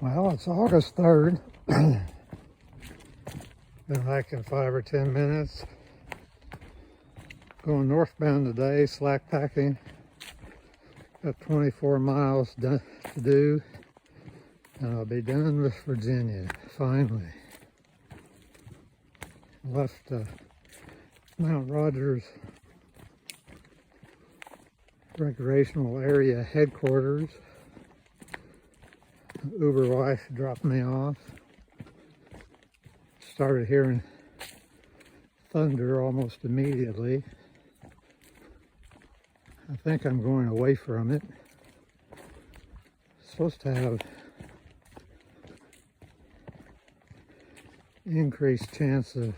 Well, it's August 3rd. Been hiking 5 or 10 minutes. Going northbound today, slack packing. Got 24 miles to do, and I'll be done with Virginia, finally. Left Mount Rogers Recreational Area headquarters. Uber wife dropped me off. Started hearing thunder almost immediately. I think I'm going away from it. Supposed to have increased chance of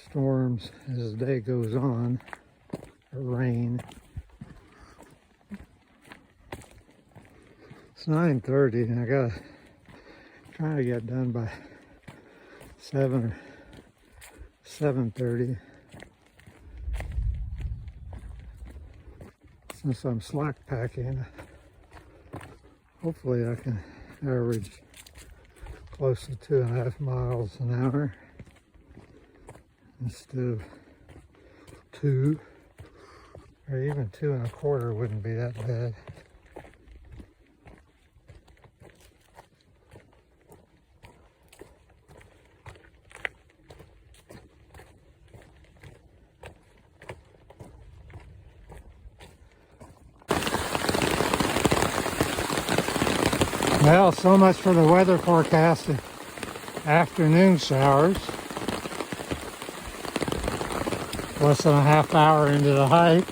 storms as the day goes on, or rain. It's 9:30 and I gotta try to get done by 7 or 7:30. Since I'm slack packing, hopefully I can average close to 2.5 miles an hour instead of 2, or even 2.25 wouldn't be that bad. Well, so much for the weather forecast. Afternoon showers. Less than a half hour into the hike.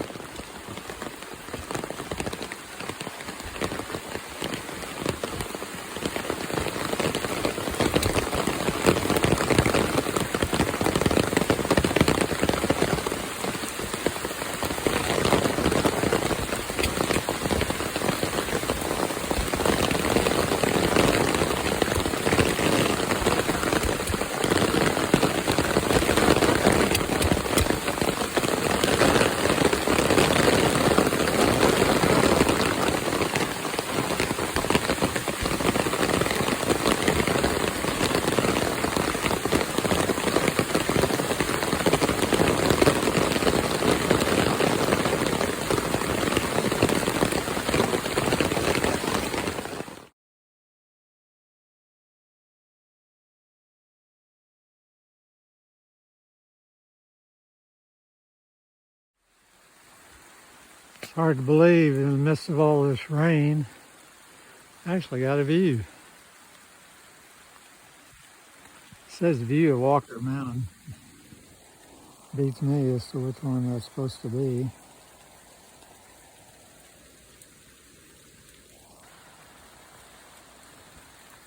It's hard to believe in the midst of all this rain, I actually got a view. It says view of Walker Mountain. Beats me as to which one that's supposed to be.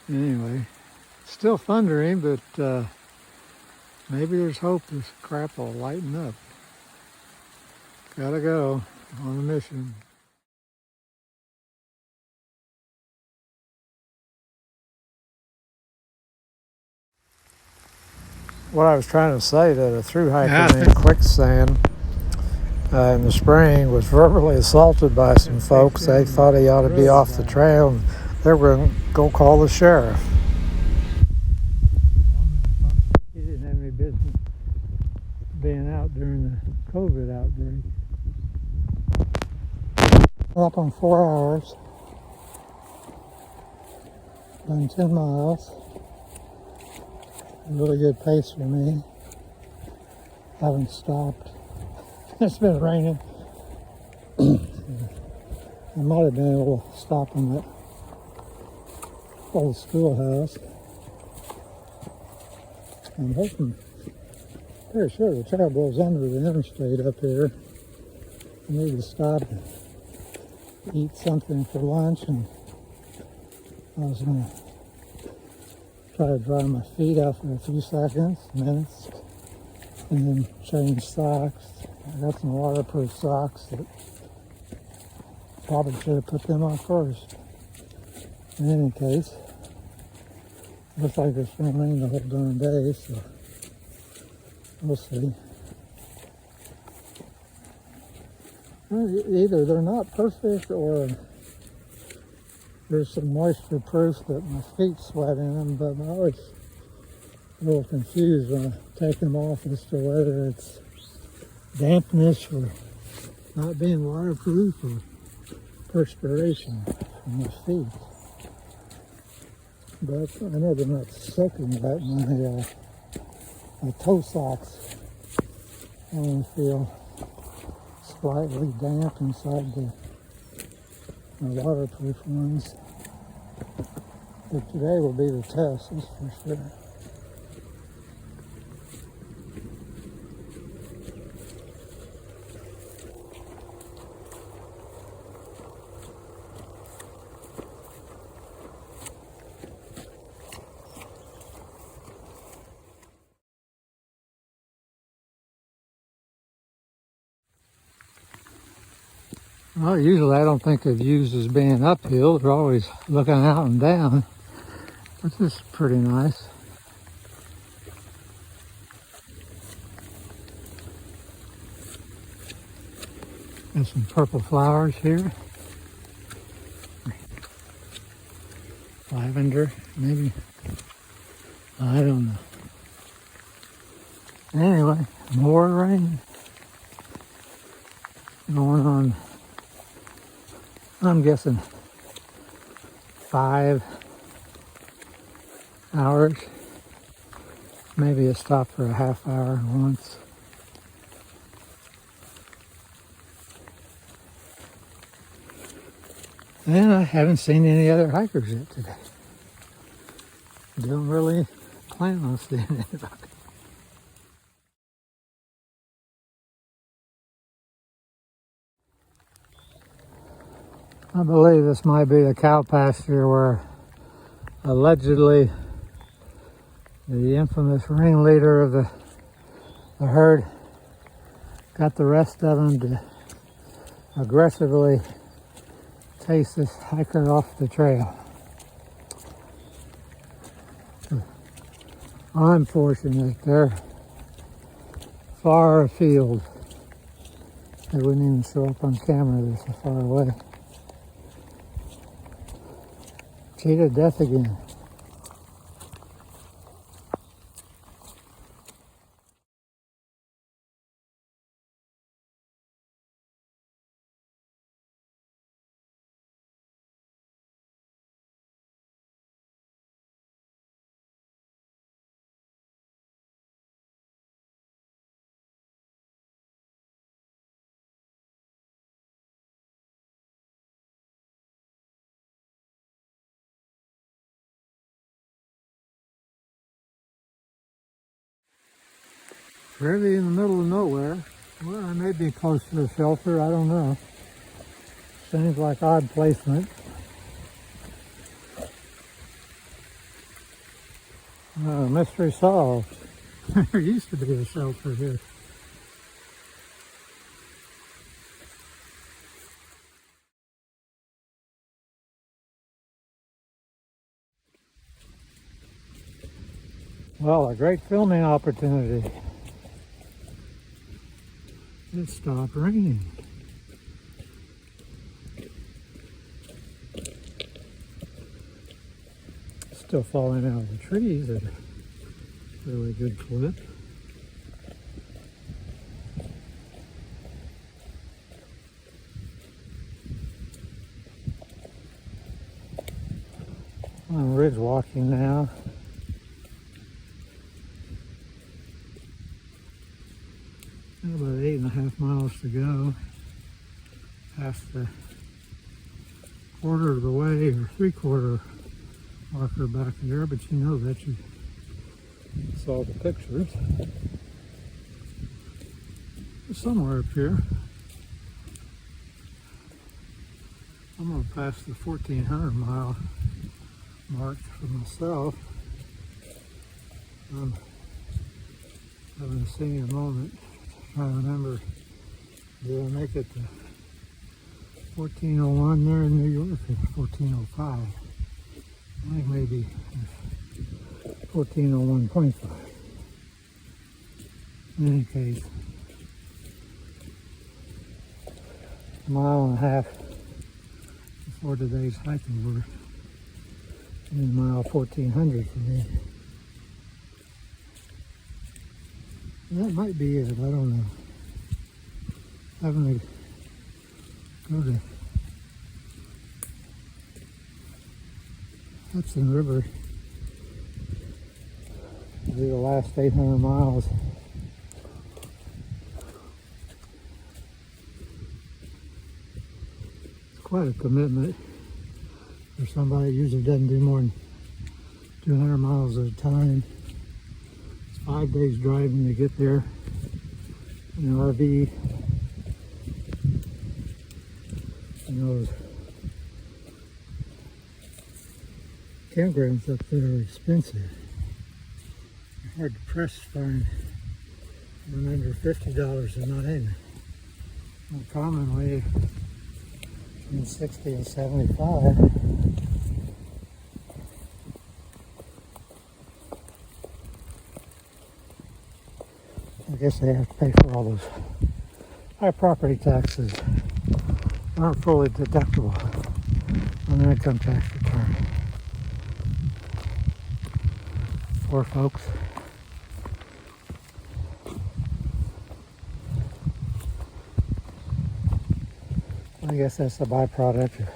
Anyway, still thundering, but maybe there's hope this crap will lighten up. Gotta go on a mission. What I was trying to say, that a thru hiker named Quicksand in the spring was verbally assaulted by some folks. They thought he ought to be off the trail, and they were going to go call the sheriff. He didn't have any business being out during the COVID outbreak. Up on 4 hours, done 10 miles. A really good pace for me. Haven't stopped. It's been raining. I might have been able to stop in that old schoolhouse. I'm hoping, pretty sure the trail goes under the interstate up here. I need to stop and eat something for lunch, and I was going to try to dry my feet out for a few minutes, and then change socks. I got some waterproof socks that probably should have put them on first. In any case, looks like it's going to rain the whole darn day, so we'll see. Either they're not perfect or There's some moisture proof that my feet sweat in them, but I'm always a little confused when I take them off as to whether it's dampness or not being waterproof or perspiration from my feet. But I know they're not soaking wet. My toe socks I only feel slightly damp inside my waterproof ones. But today will be the test, that's for sure. Well, usually I don't think of views as being uphill. They're always looking out and down. But this is pretty nice. And some purple flowers here. Lavender, maybe. I don't know. Anyway, more rain going on. I'm guessing 5 hours. Maybe a stop for a half hour once. And I haven't seen any other hikers yet today. Don't really plan on seeing anybody. I believe this might be a cow pasture where allegedly the infamous ringleader of the herd got the rest of them to aggressively chase this hiker off the trail. I'm fortunate they're far afield. They wouldn't even show up on camera, they're so far away. Cheetah death again. Really in the middle of nowhere. Well, I may be close to a shelter, I don't know. Seems like odd placement. Mystery solved. There used to be a shelter here. Well, a great filming opportunity. It stopped raining. Still falling out of the trees at a really good clip. I'm ridge walking now. About 8.5 miles to go. Past the quarter of the way or 3/4 marker back there, but you know that you saw the pictures. Somewhere up here. I'm going to pass the 1,400 mile mark for myself. I'm having a senior moment. I remember, did I make it to 1401 there in New York or 1405? I think maybe 1401.5. In any case, 1.5 miles before today's hiking. We're And mile 1400 for me. That might be it, I don't know. I'm gonna go to Hudson River. Do the last 800 miles. It's quite a commitment for somebody who usually doesn't do more than 200 miles at a time. It's 5 days driving to get there in an RV. And those campgrounds up there are expensive. They're hard to press to find one under $50 a night. More commonly between 60 and 75. I guess they have to pay for all those high property taxes that aren't fully deductible on their income tax return. Poor folks. I guess that's a byproduct of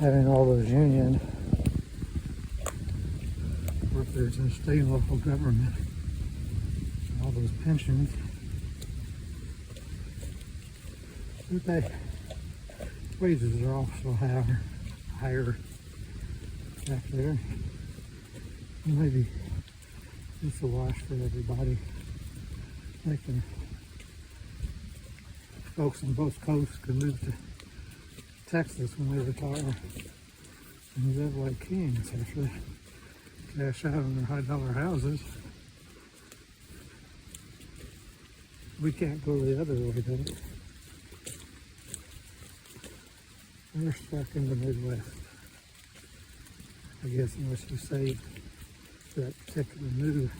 having all those union workers in state and local government. All those pensions. But they wages are also higher back there. Maybe it's a wash for everybody. Like the folks on both coasts could move to Texas when they retire and live like kings after they cash out on their high-dollar houses. We can't go the other way though. We're stuck in the Midwest. I guess unless you save that particular move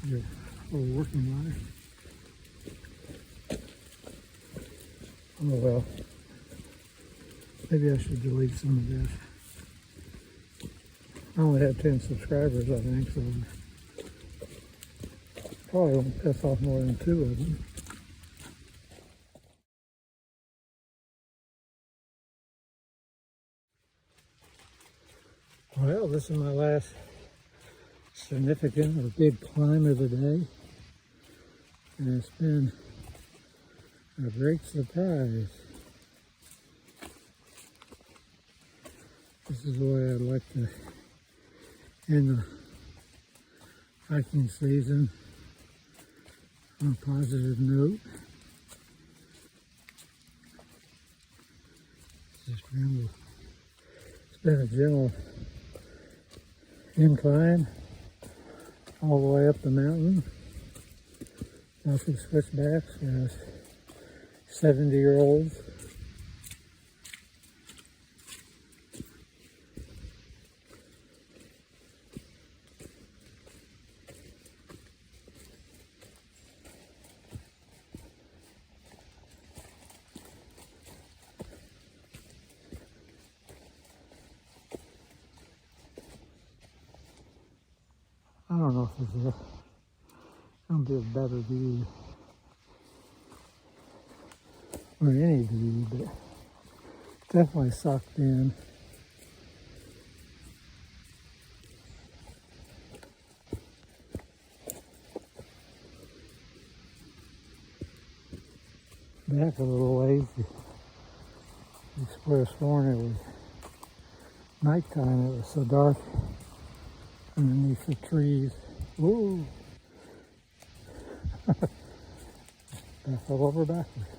your whole working life. Oh well. Maybe I should delete some of this. I only have 10 subscribers, I think, so probably won't piss off more than 2 of them. Well, this is my last significant or big climb of the day, and it's been a great surprise. This is the way I'd like to end the hiking season on a positive note. It's been a gentle incline all the way up the mountain. Mostly switchbacks as 70-year-olds. I don't know if this is going to be a better view or any view, but definitely sucked in. Back a little ways, you swear sworn it was nighttime. It was so dark underneath the trees. Whoa! I fell over backwards.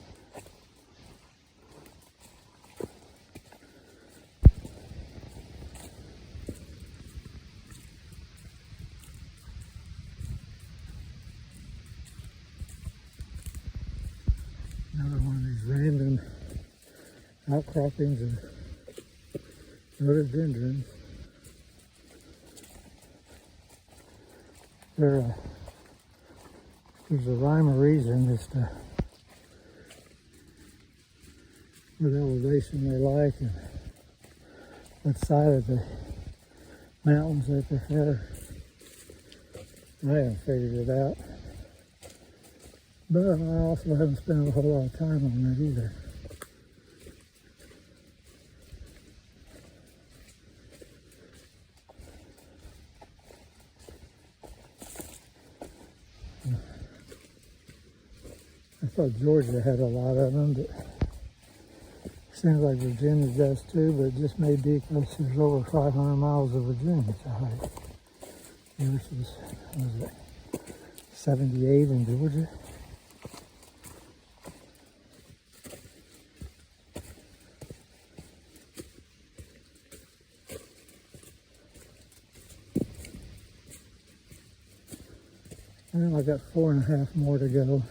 Another one of these random outcroppings of rhododendrons. There's a rhyme or reason as to what elevation they like, and what side of the mountains they prefer. I haven't figured it out. But I also haven't spent a whole lot of time on it either. I thought Georgia had a lot of them, but it seems like Virginia does too, but it just may be because there's over 500 miles of Virginia to hike. Versus, what was it, 78 in Georgia? And I got 4.5 more to go.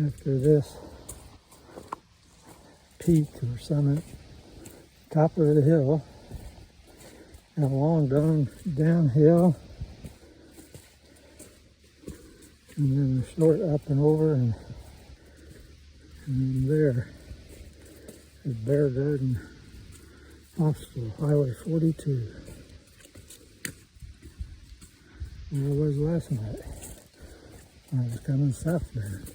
After this peak or summit, top of the hill, and a long downhill, and then a short up and over, and there is Bear Garden Hostel, Highway 42. Where I was last night when I was coming southbound.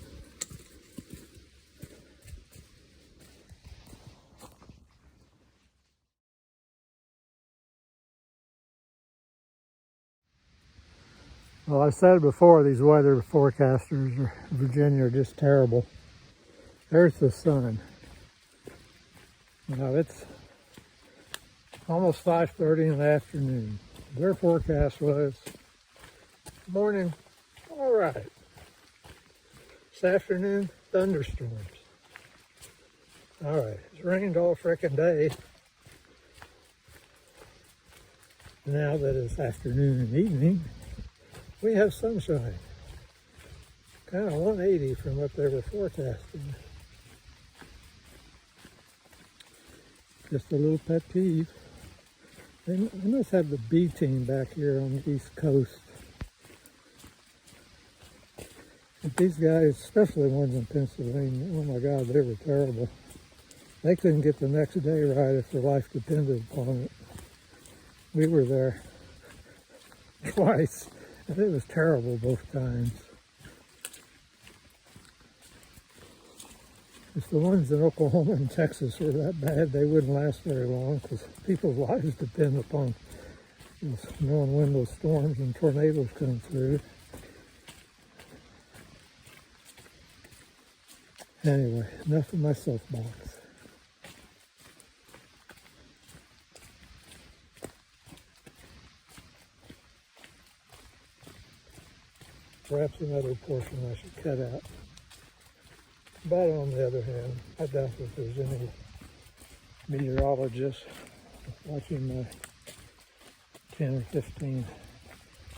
Well, I said before, these weather forecasters in Virginia are just terrible. There's the sun. Now it's almost 5:30 in the afternoon. Their forecast was morning, all right. This afternoon, thunderstorms. All right, it's rained all frickin' day. Now that it's afternoon and evening, we have sunshine. Kind of 180 from what they were forecasting. Just a little pet peeve. They must have the B team back here on the East Coast. But these guys, especially the ones in Pennsylvania, oh my God, they were terrible. They couldn't get the next day right if their life depended upon it. We were there twice, and it was terrible both times. If the ones in Oklahoma and Texas were that bad, they wouldn't last very long because people's lives depend upon knowing when those storms and tornadoes come through. Anyway, enough of my soapbox. Perhaps another portion I should cut out. But on the other hand, I doubt that there's any meteorologists watching my 10 or 15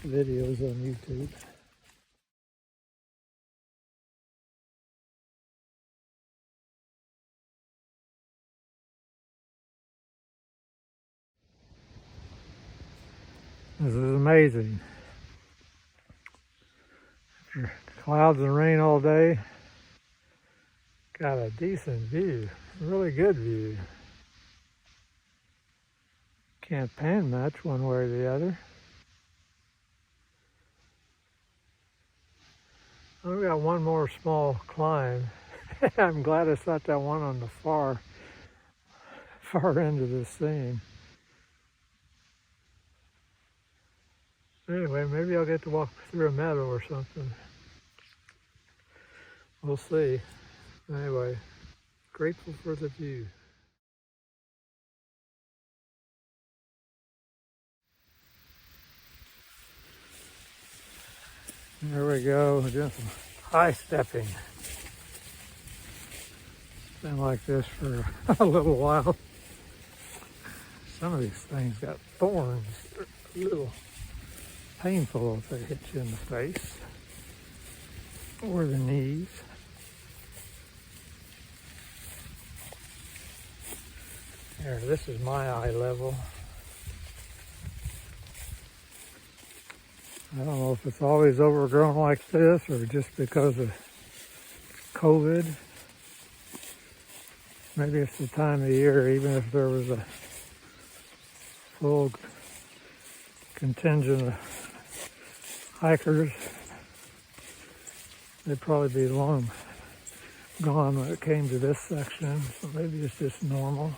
videos on YouTube. This is amazing. Clouds and rain all day. Got a decent view, really good view. Can't pan much one way or the other. I've got one more small climb. I'm glad it's not that one on the far end of this thing. Anyway, maybe I'll get to walk through a meadow or something. We'll see. Anyway, grateful for the view. There we go, doing some high stepping. Been like this for a little while. Some of these things got thorns. They're a little painful if they hit you in the face or the knees. There, this is my eye level. I don't know if it's always overgrown like this or just because of COVID. Maybe it's the time of year, even if there was a full contingent of hikers, they'd probably be long gone when it came to this section, so maybe it's just normal.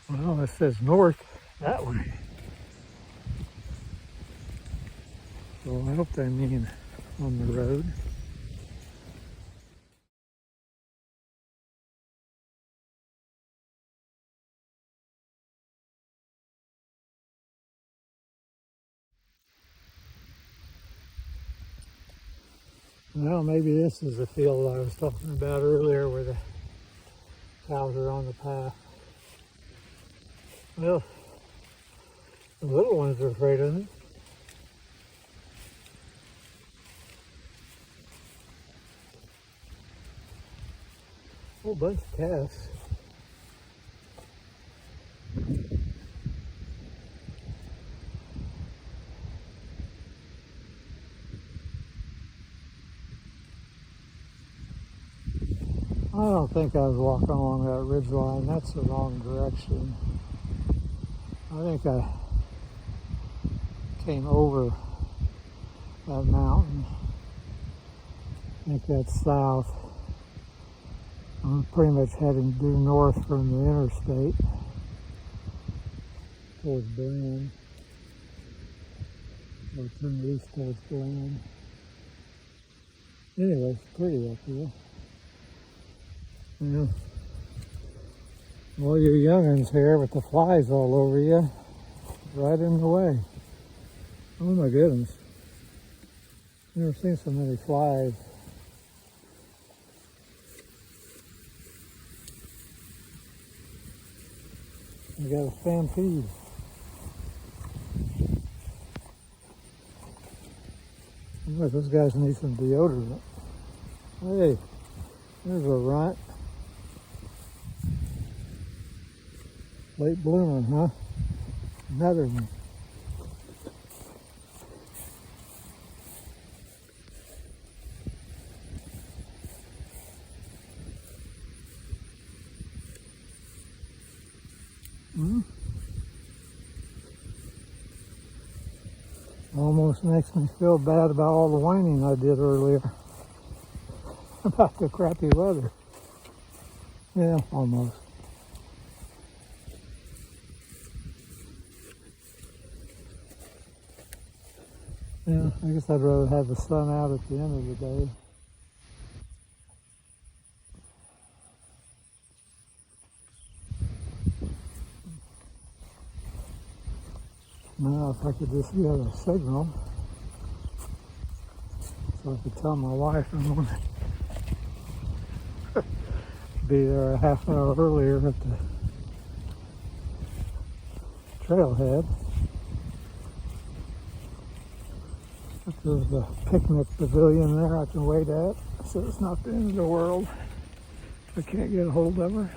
Well, it says north that way. So I hope they mean on the road. Well, maybe this is the field I was talking about earlier where the cows are on the path. Well, the little ones are afraid of me. A whole bunch of calves. I don't think I was walking along that ridge line. That's the wrong direction. I think I came over that mountain. I think that's south. I'm pretty much heading due north from the interstate towards Bland. Or turn east towards Bland. Anyway, it's pretty up here. Yeah. All you young'uns here with the flies all over you, right in the way. Oh my goodness. Never seen so many flies. We got a stampede. Look, those guys need some deodorant. Hey, there's a runt. Late bloomer, huh? Another one. Almost makes me feel bad about all the whining I did earlier about the crappy weather. Yeah, almost. Yeah, I guess I'd rather have the sun out at the end of the day. Now, if I could just get a signal so I could tell my wife I'm going to be there a half hour earlier at the trailhead. If there's a picnic pavilion there I can wait at, so it's not the end of the world if I can't get a hold of her.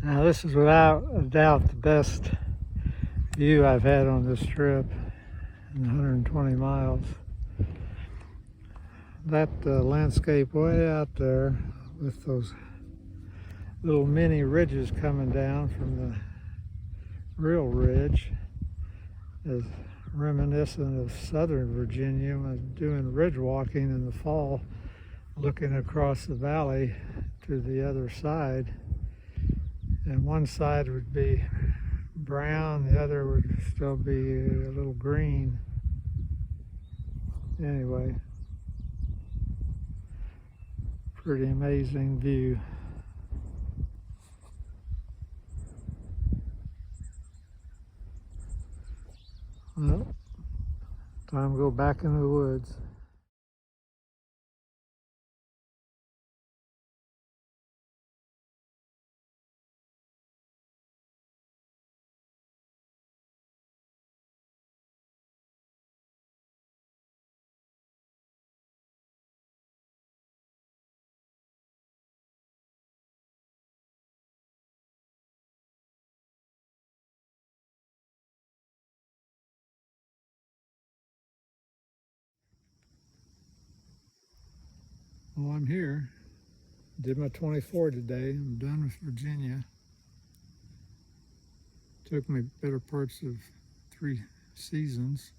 Now this is without a doubt the best view I've had on this trip in 120 miles. That landscape way out there with those little mini ridges coming down from the real ridge is reminiscent of Southern Virginia when I was doing ridge walking in the fall, looking across the valley to the other side. And one side would be brown, the other would still be a little green. Anyway, pretty amazing view. Well, Time to go back in the woods. Well, I'm here. Did my 24 today. I'm done with Virginia. Took me better parts of 3 seasons.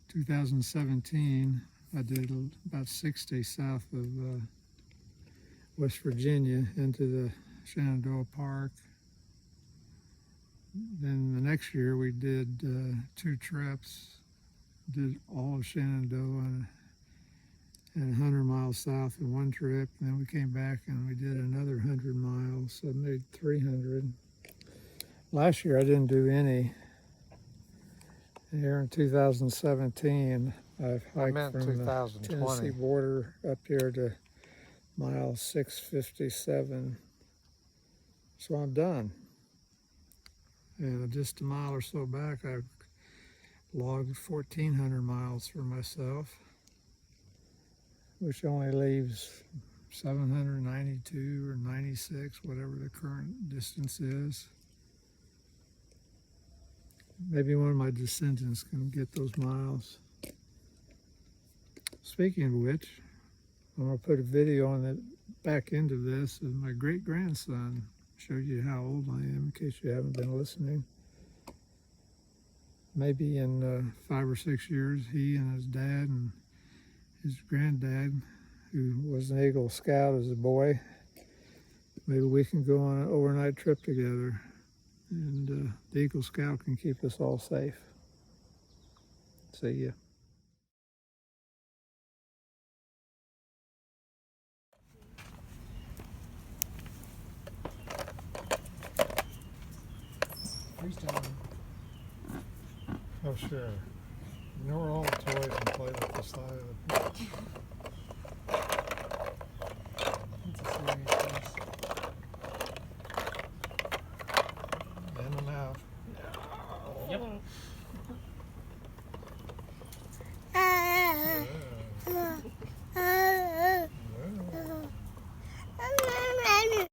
2017, I did about 60 south of West Virginia into the Shenandoah Park. Then the next year we did 2 trips. Did all of Shenandoah and 100 miles south in one trip. And then we came back and we did another 100 miles, so I made 300. Last year I didn't do any. Here in 2017, I've hiked from the Tennessee border up here to mile 657. So I'm done. And just a mile or so back, I've logged 1,400 miles for myself, which only leaves 792 or 96, whatever the current distance is. Maybe one of my descendants can get those miles. Speaking of which, I'm going to put a video on the back end of this of my great-grandson. Show you how old I am in case you haven't been listening. Maybe in 5 or 6 years, he and his dad and his granddad, who was an Eagle Scout as a boy, maybe we can go on an overnight trip together, and the Eagle Scout can keep us all safe. See ya. Oh, sure. You know where all the toys and play with the side of the porch. That's a serious place. In and out. Yep.